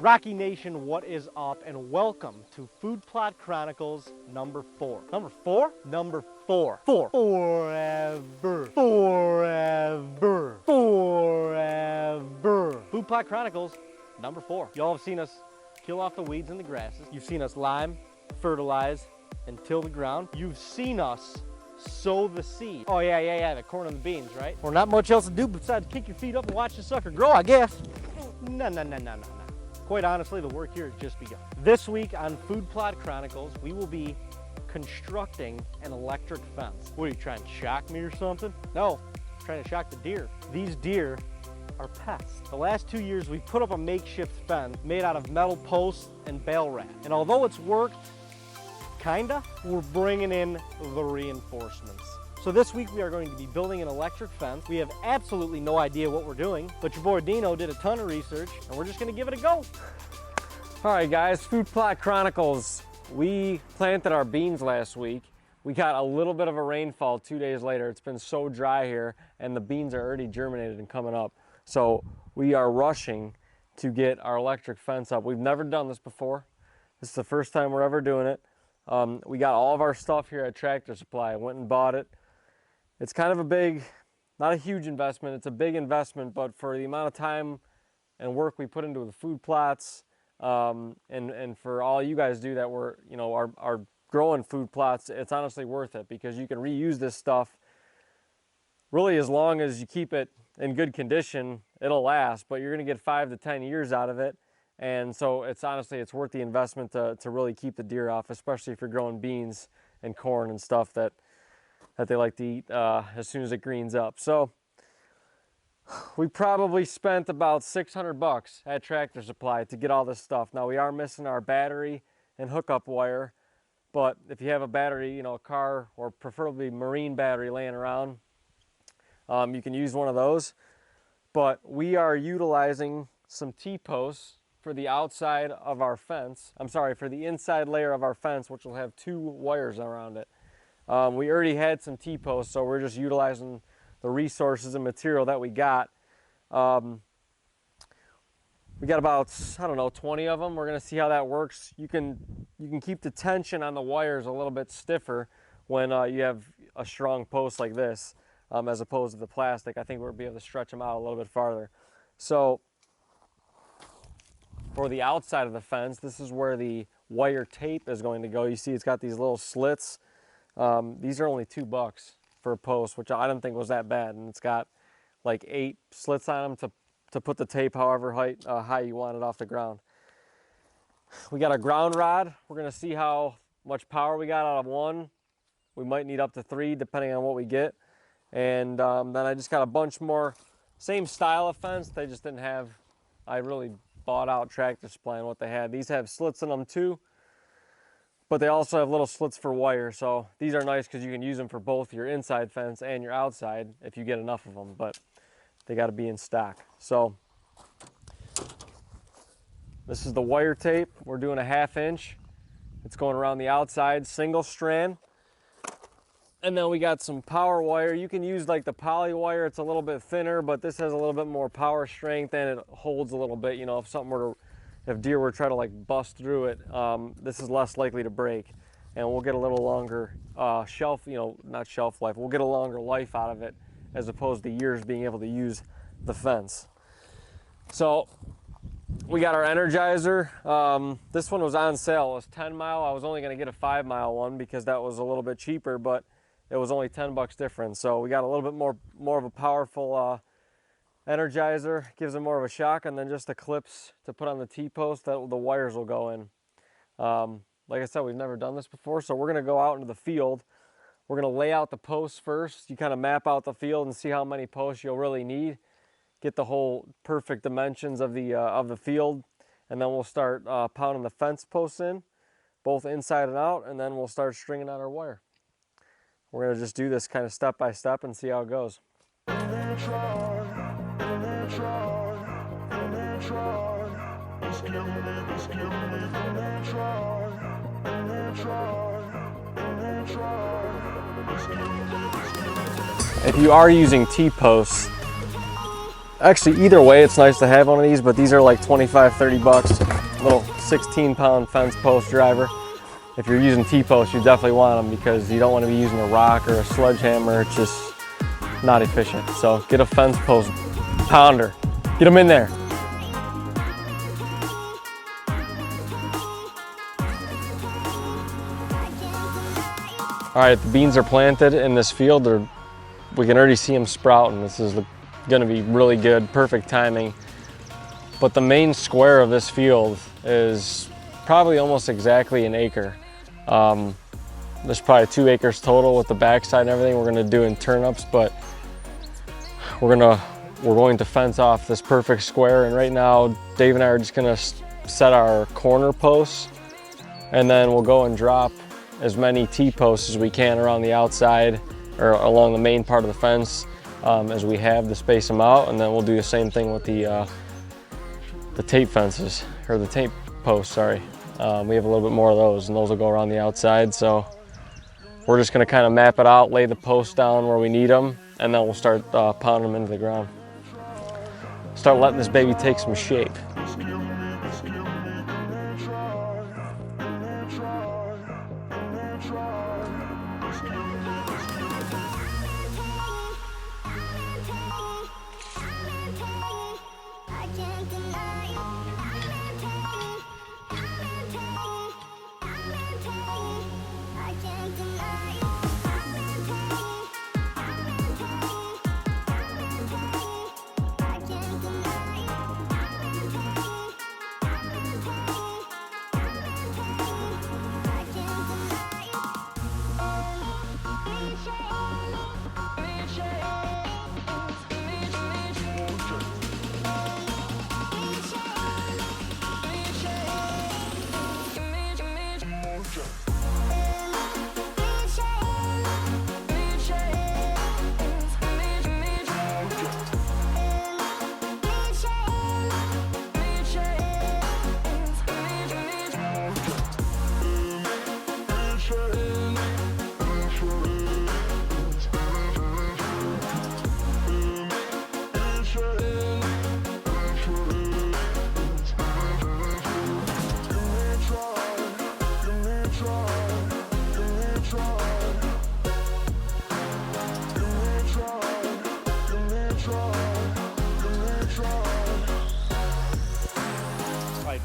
Rocky Nation, what is up? And welcome to Food Plot Chronicles number 4. Number 4? Number 4. Forever. Food Plot Chronicles number 4. Y'all have seen us kill off the weeds and the grasses. You've seen us lime, fertilize, and till the ground. You've seen us sow the seed. Oh yeah, the corn and the beans, right? Or not much else to do besides kick your feet up and watch the sucker grow, I guess. No. Quite honestly, the work here has just begun. This week on Food Plot Chronicles, we will be constructing an electric fence. What are you trying to shock me or something? No, I'm trying to shock the deer. These deer are pests. The last 2 years, we've put up a makeshift fence made out of metal posts and bale wrap. And although it's worked, kinda, we're bringing in the reinforcements. So this week we are going to be building an electric fence. We have absolutely no idea what we're doing, but your boy Dino did a ton of research and we're just gonna give it a go. All right guys, Food Plot Chronicles. We planted our beans last week. We got a little bit of a rainfall 2 days later. It's been so dry here and the beans are already germinated and coming up. So we are rushing to get our electric fence up. We've never done this before. This is the first time we're ever doing it. We got all of our stuff here at Tractor Supply. I went and bought it. It's kind of a big, not a huge investment, it's a big investment, but for the amount of time and work we put into the food plots, and for all you guys do that are growing food plots, it's honestly worth it because you can reuse this stuff really as long as you keep it in good condition, it'll last, but you're gonna get 5 to 10 years out of it. And so it's worth the investment to really keep the deer off, especially if you're growing beans and corn and stuff that they like to eat as soon as it greens up. So we probably spent about $600 at Tractor Supply to get all this stuff. Now we are missing our battery and hookup wire, but if you have a battery, a car or preferably marine battery laying around, you can use one of those. But we are utilizing some T-posts for the outside of our fence. For the inside layer of our fence, which will have 2 wires around it. We already had some T-posts, so we're just utilizing the resources and material that we got. We got about, 20 of them. We're gonna see how that works. You can keep the tension on the wires a little bit stiffer when you have a strong post like this, as opposed to the plastic. I think we'll be able to stretch them out a little bit farther. So for the outside of the fence, this is where the wire tape is going to go. You see it's got these little slits. These are only $2 for a post, which I didn't think was that bad. And it's got like 8 slits on them to put the tape however high you want it off the ground. We got a ground rod. We're gonna see how much power we got out of one. We might need up to 3 depending on what we get. And then I just got a bunch more, same style of fence. They just didn't have, I really bought out Tractor Supply and what they had. These have slits in them too, but they also have little slits for wire. So these are nice because you can use them for both your inside fence and your outside if you get enough of them, but they got to be in stock. So this is the wire tape. We're doing a 1/2 inch. It's going around the outside, single strand. And then we got some power wire. You can use like the poly wire. It's a little bit thinner, but this has a little bit more power strength and it holds a little bit. If deer were to try to like bust through it, this is less likely to break. And we'll get a little longer not shelf life. We'll get a longer life out of it as opposed to years being able to use the fence. So we got our Energizer. This one was on sale. It was 10 mile. I was only gonna get a 5 mile one because that was a little bit cheaper, but it was only $10 difference. So we got a little bit more of a powerful Energizer, gives it more of a shock, and then just the clips to put on the T-post that the wires will go in. Like I said, we've never done this before, so we're gonna go out into the field. We're gonna lay out the posts first. You kind of map out the field and see how many posts you'll really need. Get the whole perfect dimensions of the field, and then we'll start pounding the fence posts in, both inside and out, and then we'll start stringing out our wire. We're gonna just do this kind of step by step and see how it goes. If you are using T-posts, Actually, either way, it's nice to have one of these, but these are like 25, 30 bucks. Little 16-pound fence post driver. If you're using T-posts, you definitely want them because you don't want to be using a rock or a sledgehammer. It's just not efficient. So get a fence post pounder. Get them in there. All right, the beans are planted in this field. We can already see them sprouting. This is gonna be really good, perfect timing. But the main square of this field is probably almost exactly an acre. There's probably 2 acres total with the backside and everything we're gonna do in turnips, but we're going to fence off this perfect square. And right now, Dave and I are just gonna set our corner posts, and then we'll go and drop as many T-posts as we can around the outside or along the main part of the fence as we have to space them out. And then we'll do the same thing with the tape fences, or the tape posts, sorry. We have a little bit more of those, and those will go around the outside. So we're just gonna kind of map it out, lay the posts down where we need them, and then we'll start pounding them into the ground. Start letting this baby take some shape.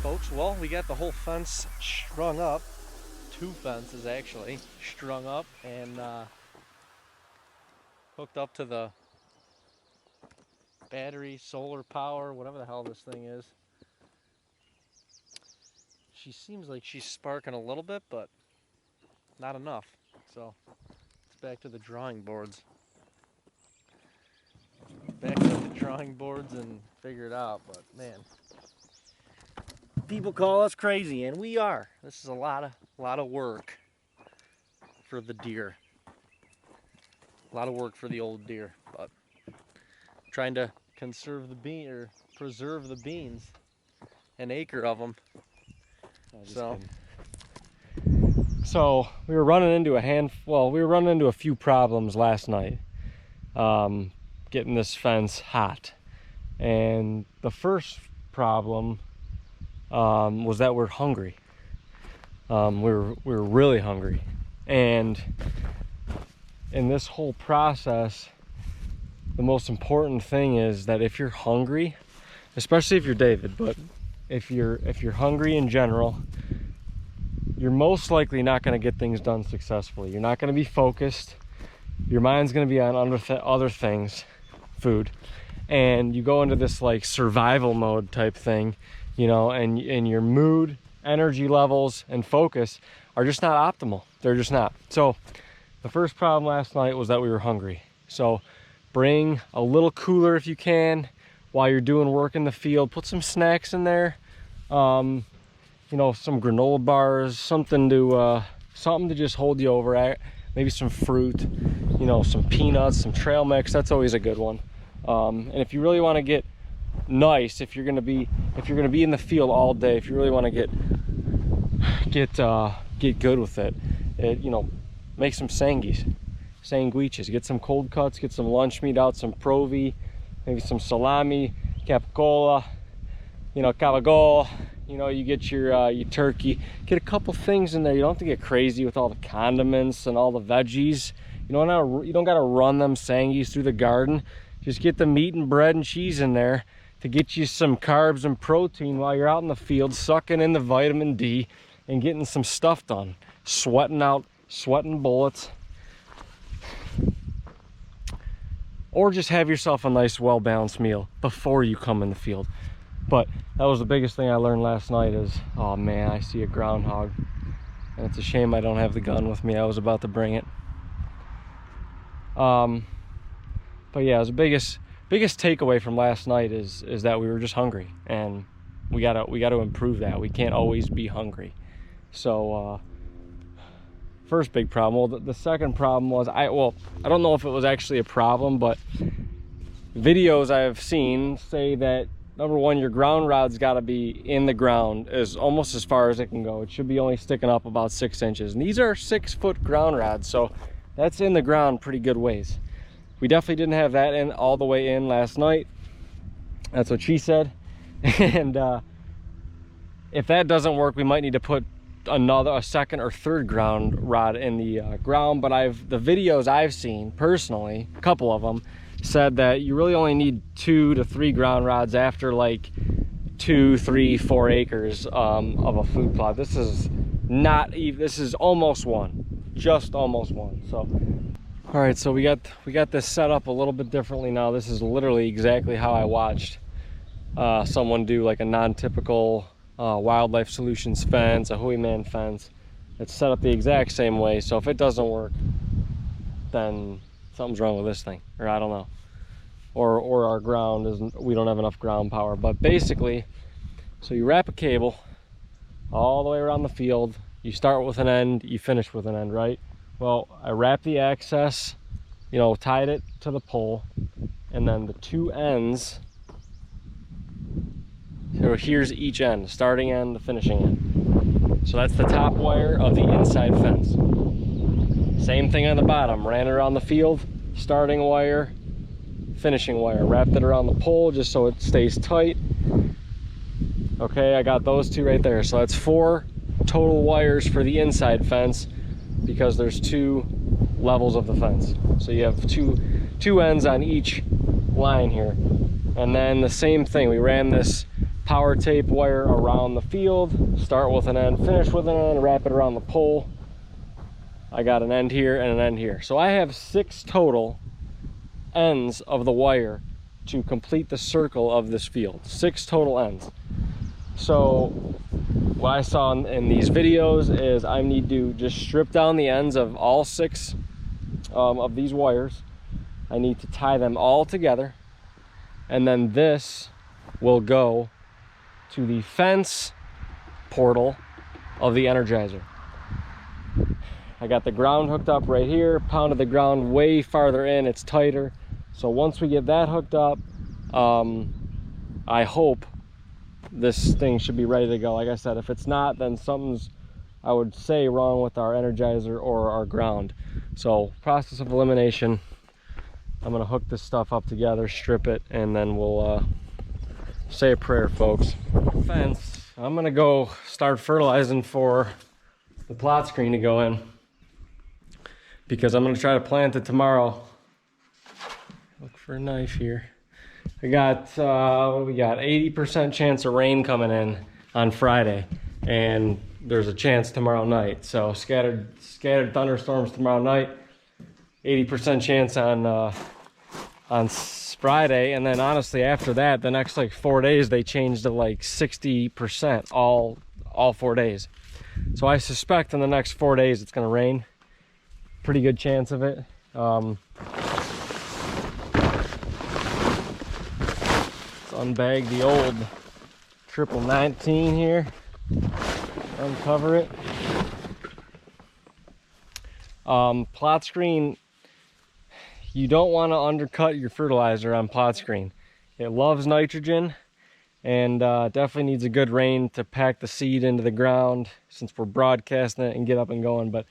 Folks, well, we got the whole fence strung up, 2 fences actually strung up and hooked up to the battery, solar power, whatever the hell this thing is. She seems like she's sparking a little bit, but not enough. So it's back to the drawing boards. Back to the drawing boards and figure it out, but man. People call us crazy, and we are. This is a lot of work for the deer. A lot of work for the old deer, but trying to conserve the bean or preserve the beans, an acre of them. So we were running into a few problems last night, getting this fence hot, and the first problem was that we're hungry. We were really hungry, and in this whole process, the most important thing is that if you're hungry, especially if you're David, but if you're hungry in general, you're most likely not going to get things done successfully. You're not going to be focused. Your mind's going to be on other things, food, and you go into this like survival mode type thing, you know, and your mood, energy levels, and focus are just not optimal. They're just not. So the first problem last night was that we were hungry. So bring a little cooler if you can while you're doing work in the field. Put some snacks in there, you know, some granola bars, something to just hold you over. Maybe some fruit, you know, some peanuts, some trail mix. That's always a good one. And if you really want to get nice, if you're gonna be in the field all day, if you really want to get good with it, you know, make some sandwiches, get some cold cuts, get some lunch meat out, some Provi, maybe some salami, capicola, you know, cavagol. You know, you get your turkey. Get a couple things in there. You don't have to get crazy with all the condiments and all the veggies. You don't gotta run them sangies through the garden. Just get the meat and bread and cheese in there to get you some carbs and protein while you're out in the field, sucking in the vitamin D and getting some stuff done. Sweating bullets. Or just have yourself a nice, well-balanced meal before you come in the field. But that was the biggest thing I learned last night is, oh man, I see a groundhog. And it's a shame I don't have the gun with me. I was about to bring it. But yeah, the biggest takeaway from last night is that we were just hungry, and we gotta improve that. We can't always be hungry. So first big problem. Well, the second problem was I don't know if it was actually a problem, but videos I've seen say that number one, your ground rod's got to be in the ground as almost as far as it can go. It should be only sticking up about 6 inches, and these are 6-foot ground rods, so that's in the ground pretty good ways. We definitely didn't have that in all the way in last night. That's what she said. And if that doesn't work, we might need to put a second or third ground rod in the ground. But the videos I've seen personally, a couple of them, said that you really only need 2 to 3 ground rods after like 2, 3, 4 acres of a food plot. This is not even, this is almost one, just almost one. So all right, so we got this set up a little bit differently now. This is literally exactly how I watched someone do like a non-typical Wildlife Solutions fence, a Hooyman fence. It's set up the exact same way, so if it doesn't work, then something's wrong with this thing, or I don't know, or our ground isn't, we don't have enough ground power. But basically, so you wrap a cable all the way around the field. You start with an end, you finish with an end, right? Well, I wrapped the access, you know, tied it to the pole, and then the 2 ends. So here's each end, the starting end, the finishing end. So that's the top wire of the inside fence. Same thing on the bottom, ran it around the field, starting wire, finishing wire. Wrapped it around the pole just so it stays tight. Okay, I got those 2 right there. So that's 4 total wires for the inside fence, because there's 2 levels of the fence. So you have two ends on each line here. And then the same thing, we ran this power tape wire around the field, start with an end, finish with an end, wrap it around the pole. I got an end here and an end here. So I have 6 total ends of the wire to complete the circle of this field. 6 total ends. So what I saw in these videos is I need to just strip down the ends of all 6 of these wires. I need to tie them all together, and then this will go to the fence portal of the Energizer. I got the ground hooked up right here, pounded the ground way farther in, it's tighter. So once we get that hooked up, I hope this thing should be ready to go. Like I said, if it's not, then something's, I would say, wrong with our Energizer or our ground. So process of elimination, I'm gonna hook this stuff up together, strip it, and then we'll say a prayer, folks. Fence, I'm gonna go start fertilizing for the plot screen to go in, because I'm gonna try to plant it tomorrow. Look for a knife here. I got, what do we got? 80% chance of rain coming in on Friday, and there's a chance tomorrow night. So scattered thunderstorms tomorrow night. 80% chance on Friday, and then honestly after that, the next like 4 days they changed to like 60% all 4 days. So I suspect in the next 4 days it's gonna rain. Pretty good chance of it. Let's unbag the old 19 here, uncover it. Plot screen, you don't want to undercut your fertilizer on plot screen. It loves nitrogen, and definitely needs a good rain to pack the seed into the ground, since we're broadcasting it and get up and going. But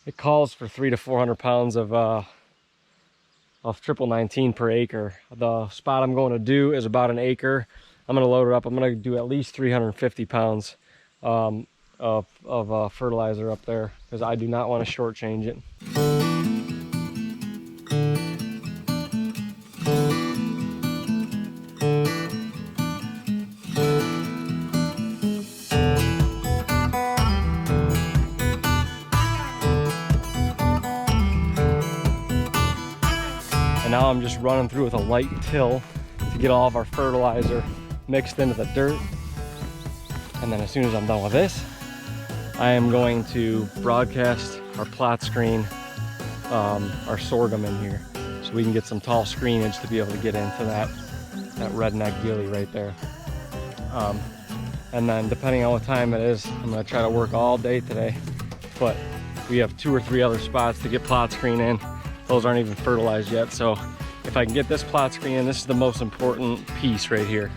it calls for 300 to 400 pounds of of triple 19 per acre. The spot I'm going to do is about an acre. I'm going to load it up. I'm going to do at least 350 pounds of fertilizer up there because I do not want to shortchange it. And now I'm just running through with a light till to get all of our fertilizer mixed into the dirt. And then as soon as I'm done with this, I am going to broadcast our plot screen, our sorghum in here, so we can get some tall screenage to be able to get into that redneck gilly right there. And then depending on what time it is, I'm gonna try to work all day today, but we have 2 or 3 other spots to get plot screen in. Those aren't even fertilized yet, so if I can get this plot screen in, this is the most important piece right here.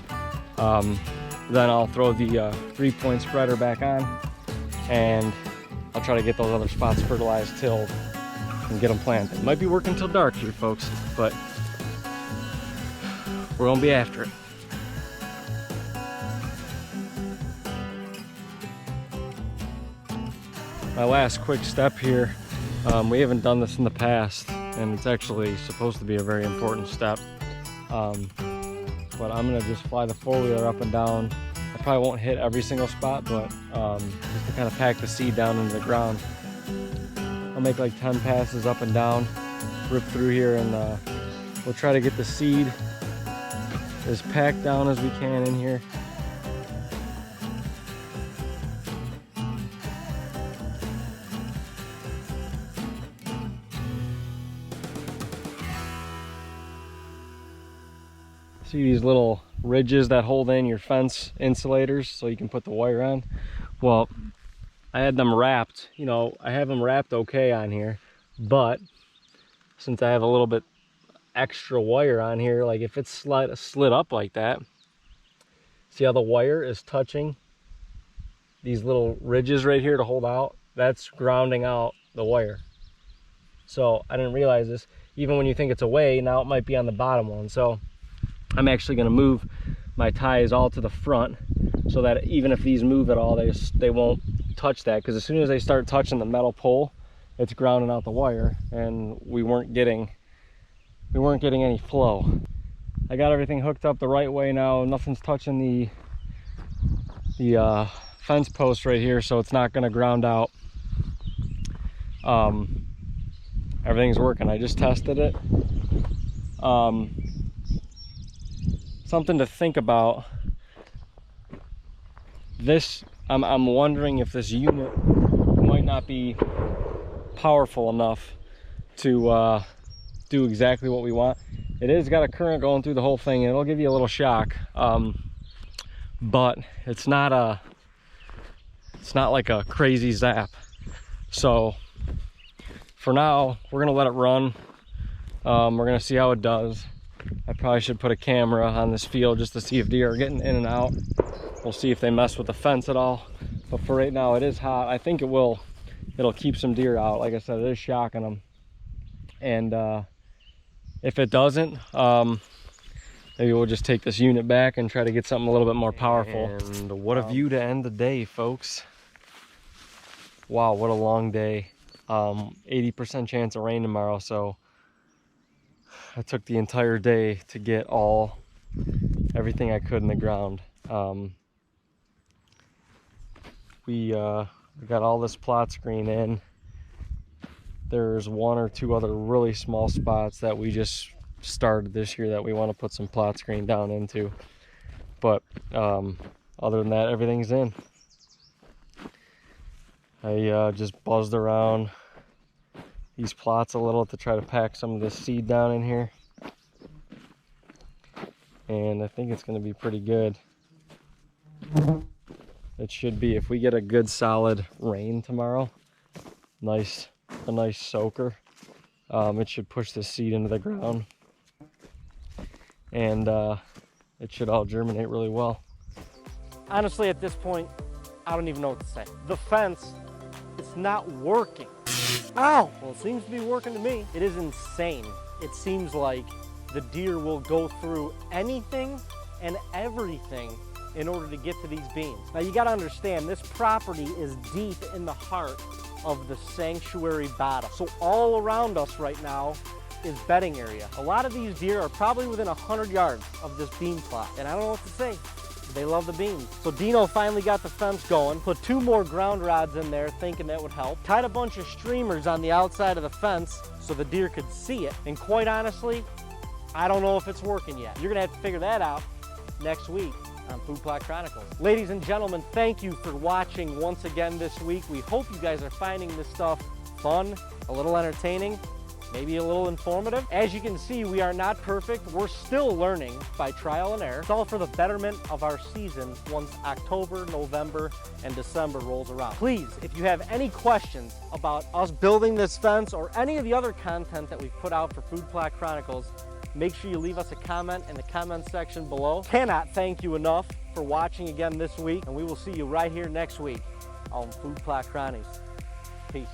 Then I'll throw the 3-point spreader back on, and I'll try to get those other spots fertilized, tilled, and get them planted. Might be working till dark here, folks, but we're gonna be after it. My last quick step here, we haven't done this in the past, and it's actually supposed to be a very important step. But I'm gonna just fly the 4-wheeler up and down. I probably won't hit every single spot, but just to kind of pack the seed down into the ground. I'll make like 10 passes up and down, rip through here, and we'll try to get the seed as packed down as we can in here. See these little ridges that hold in your fence insulators so you can put the wire on? Well, I had them wrapped, you know, I have them wrapped okay on here, but since I have a little bit extra wire on here, like if it's slid up like that, see how the wire is touching these little ridges right here to hold out? That's grounding out the wire. So I didn't realize this. Even when you think it's away, now it might be on the bottom one. So I'm actually going to move my ties all to the front so that even if these move at all, they won't touch that, because as soon as they start touching the metal pole, it's grounding out the wire, and we weren't getting any flow. I got everything hooked up the right way now. Nothing's touching the fence post right here, so it's not going to ground out. Everything's working. I just tested it. Something to think about. This, I'm wondering if this unit might not be powerful enough to do exactly what we want. It is got a current going through the whole thing, and it'll give you a little shock. But it's not like a crazy zap. So for now, we're gonna let it run. We're gonna see how it does. I probably should put a camera on this field just to see if deer are getting in and out. We'll see if they mess with the fence at all. But for right now, it is hot. I think it'll keep some deer out. Like I said, it is shocking them. And if it doesn't, maybe we'll just take this unit back and try to get something a little bit more powerful. And what a view to end the day, folks. Wow, what a long day. 80% chance of rain tomorrow, so I took the entire day to get everything I could in the ground. We got all this plot screen in. There's 1 or 2 other really small spots that we just started this year that we want to put some plot screen down into. But other than that, everything's in. I just buzzed around these plots a little to try to pack some of this seed down in here, and I think it's going to be pretty good. It should be, if we get a good solid rain tomorrow, a nice soaker, it should push the seed into the ground, and it should all germinate really well. Honestly, at this point, I don't even know what to say. The fence, it's not working. Ow! Well, it seems to be working to me. It is insane it seems like the deer will go through anything and everything in order to get to these beans. Now you gotta understand, this property is deep in the heart of the sanctuary bottom. So all around us right now is bedding area. A lot of these deer are probably within 100 yards of this bean plot. And I don't know what to say. They love the beans. So Dino finally got the fence going, put 2 more ground rods in there thinking that would help, tied a bunch of streamers on the outside of the fence so the deer could see it. And quite honestly, I don't know if it's working yet. You're gonna have to figure that out next week on Food Plot Chronicles. Ladies and gentlemen, thank you for watching once again this week. We hope you guys are finding this stuff fun, a little entertaining, maybe a little informative. As you can see, we are not perfect. We're still learning by trial and error. It's all for the betterment of our season once October, November, and December rolls around. Please, if you have any questions about us building this fence or any of the other content that we've put out for Food Plot Chronicles, make sure you leave us a comment in the comment section below. Cannot thank you enough for watching again this week, and we will see you right here next week on Food Plot Chronicles. Peace.